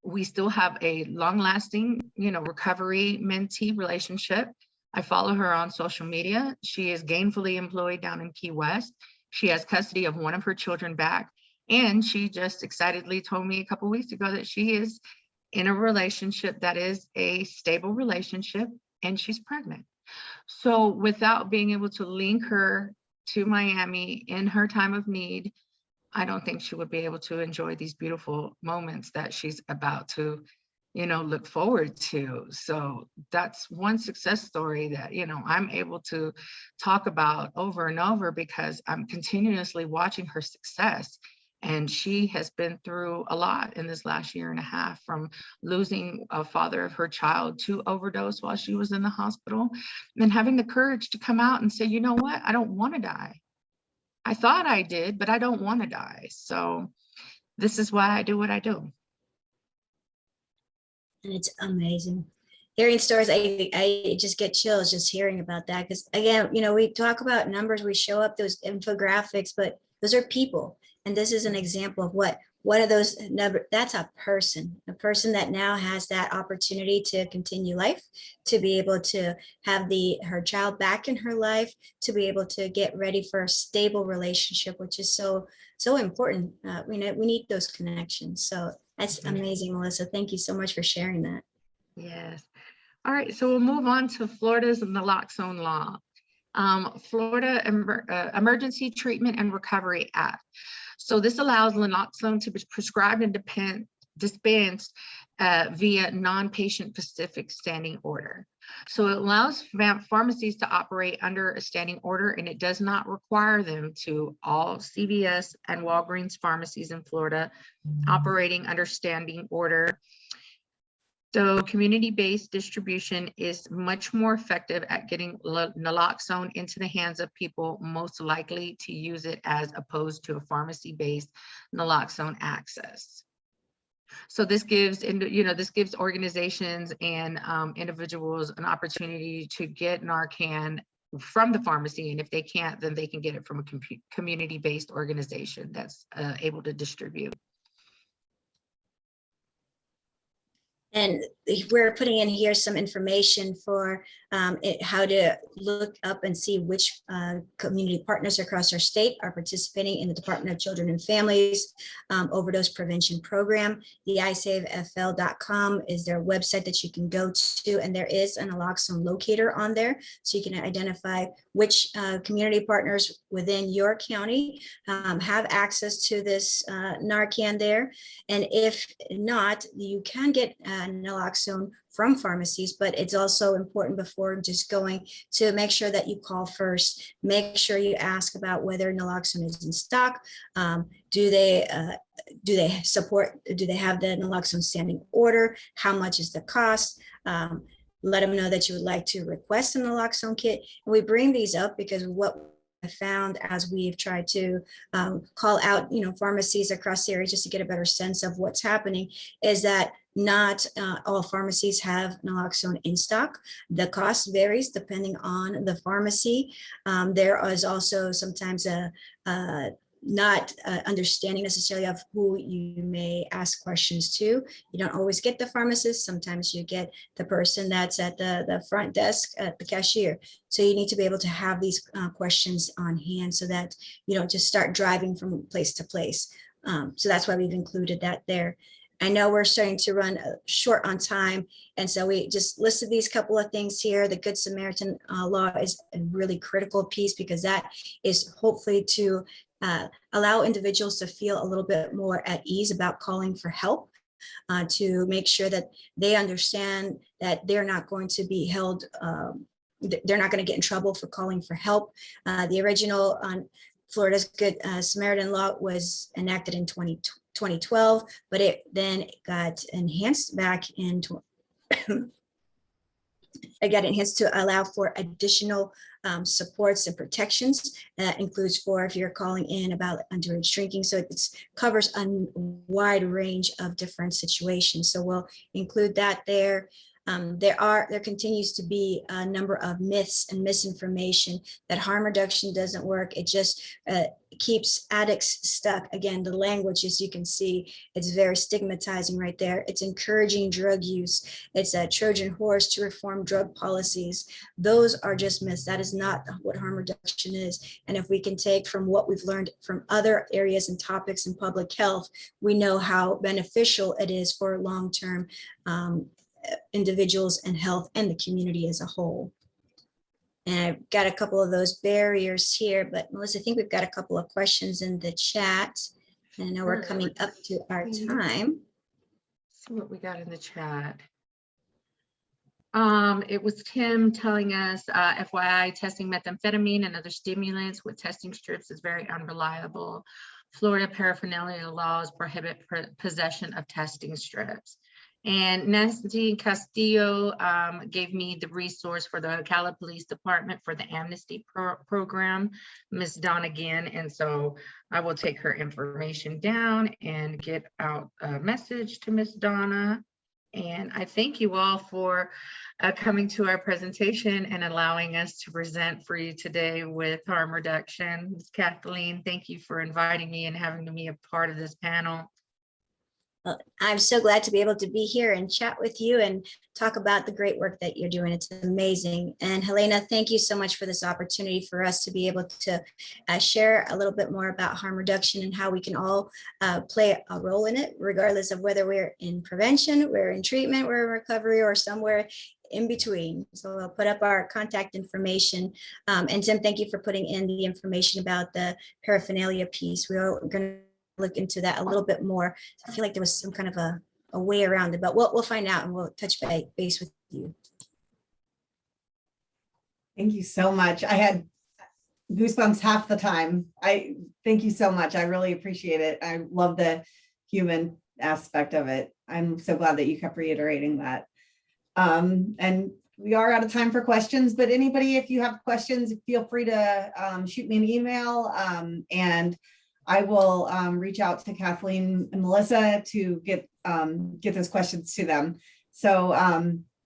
we still have a long-lasting, recovery mentee relationship. I follow her on social media. She is gainfully employed down in Key West. She has custody of one of her children back. And she just excitedly told me a couple of weeks ago that she is in a relationship that is a stable relationship, and she's pregnant. So without being able to link her to Miami in her time of need, I don't think she would be able to enjoy these beautiful moments that she's about to look forward to. So that's one success story that, I'm able to talk about over and over because I'm continuously watching her success. And she has been through a lot in this last year and a half, from losing a father of her child to overdose while she was in the hospital, and having the courage to come out and say, you know what, I don't want to die. I thought I did, but I don't want to die. So this is why I do what I do. And it's amazing. Hearing stories, I just get chills just hearing about that. Because again, you know, we talk about numbers, we show up those infographics, but those are people. And this is an example of what are those number, that's a person that now has that opportunity to continue life, to be able to have her child back in her life, to be able to get ready for a stable relationship, which is so important. We need those connections. So that's amazing, Melissa. Thank you so much for sharing that. Yes. All right, so we'll move on to Florida's naloxone law. Florida Emergency Treatment and Recovery Act. So this allows naloxone to be prescribed and dispensed via non-patient specific standing order. So it allows pharmacies to operate under a standing order, and it does not require them to. All CVS and Walgreens pharmacies in Florida operating under standing order. So community-based distribution is much more effective at getting naloxone into the hands of people most likely to use it, as opposed to a pharmacy-based naloxone access. So this gives, this gives organizations and individuals an opportunity to get Narcan from the pharmacy, and if they can't, then they can get it from a community-based organization that's able to distribute. And we're putting in here some information for how to look up and see which community partners across our state are participating in the Department of Children and Families overdose prevention program. The isavefl.com is their website that you can go to, and there is an naloxone locator on there, so you can identify which community partners within your county have access to this Narcan there. And if not, you can get naloxone from pharmacies, but it's also important before just going to make sure that you call first. Make sure you ask about whether naloxone is in stock. Do they have the naloxone standing order? How much is the cost? Let them know that you would like to request a naloxone kit. And we bring these up because what I found as we've tried to call out, pharmacies across the area just to get a better sense of what's happening, is that not all pharmacies have naloxone in stock. The cost varies depending on the pharmacy. There is also sometimes not understanding necessarily of who you may ask questions to. You don't always get the pharmacist. Sometimes you get the person that's at the front desk at the cashier. So you need to be able to have these questions on hand so that you don't just start driving from place to place. So that's why we've included that there. I know we're starting to run short on time, and so we just listed these couple of things here. The Good Samaritan law is a really critical piece, because that is hopefully to allow individuals to feel a little bit more at ease about calling for help, to make sure that they understand that they're not going to be held, they're not going to get in trouble for calling for help. The original Florida's Good Samaritan law was enacted in 2012, but it then got enhanced back in it got enhanced to allow for additional supports and protections. That includes for if you're calling in about underage drinking. So it covers a wide range of different situations. So we'll include that there. There continues to be a number of myths and misinformation that harm reduction doesn't work. It just keeps addicts stuck. Again, the language, as you can see, it's very stigmatizing right there. It's encouraging drug use. It's a Trojan horse to reform drug policies. Those are just myths. That is not what harm reduction is. And if we can take from what we've learned from other areas and topics in public health, we know how beneficial it is for long-term individuals and health and the community as a whole. And I've got a couple of those barriers here, but Melissa, I think we've got a couple of questions in the chat. And I know we're coming up to our time. See what we got in the chat. It was Tim telling us, FYI, testing methamphetamine and other stimulants with testing strips is very unreliable. Florida paraphernalia laws prohibit possession of testing strips. And Nancy Castillo gave me the resource for the Ocala Police Department for the Amnesty program, Ms. Donna Ginn. And so I will take her information down and get out a message to Ms. Donna. And I thank you all for coming to our presentation and allowing us to present for you today with harm reduction. Ms. Kathleen, thank you for inviting me and having me a part of this panel. I'm so glad to be able to be here and chat with you and talk about the great work that you're doing. It's amazing. And Helena, thank you so much for this opportunity for us to be able to share a little bit more about harm reduction and how we can all play a role in it, regardless of whether we're in prevention, we're in treatment, we're in recovery, or somewhere in between. So I'll put up our contact information. And Tim, thank you for putting in the information about the paraphernalia piece. We're going to look into that a little bit more. I feel like there was some kind of a way around it, but we'll find out and we'll touch base with you. Thank you so much. I had goosebumps half the time. I thank you so much. I really appreciate it. I love the human aspect of it. I'm so glad that you kept reiterating that. And we are out of time for questions, but anybody, if you have questions, feel free to shoot me an email, and I will reach out to Kathleen and Melissa to get those questions to them. So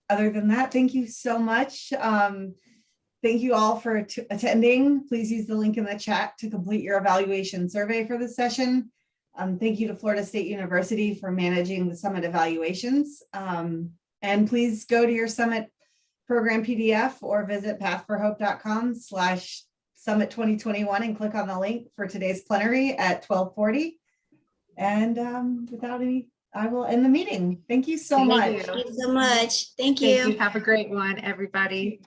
other than that, thank you so much. Thank you all for attending. Please use the link in the chat to complete your evaluation survey for this session. Thank you to Florida State University for managing the summit evaluations. And please go to your summit program PDF or visit pathforhope.com/summit 2021 and click on the link for today's plenary at 12:40. And without any, I will end the meeting. Thank you so much. Thank you so much. Thank you. Have a great one, everybody.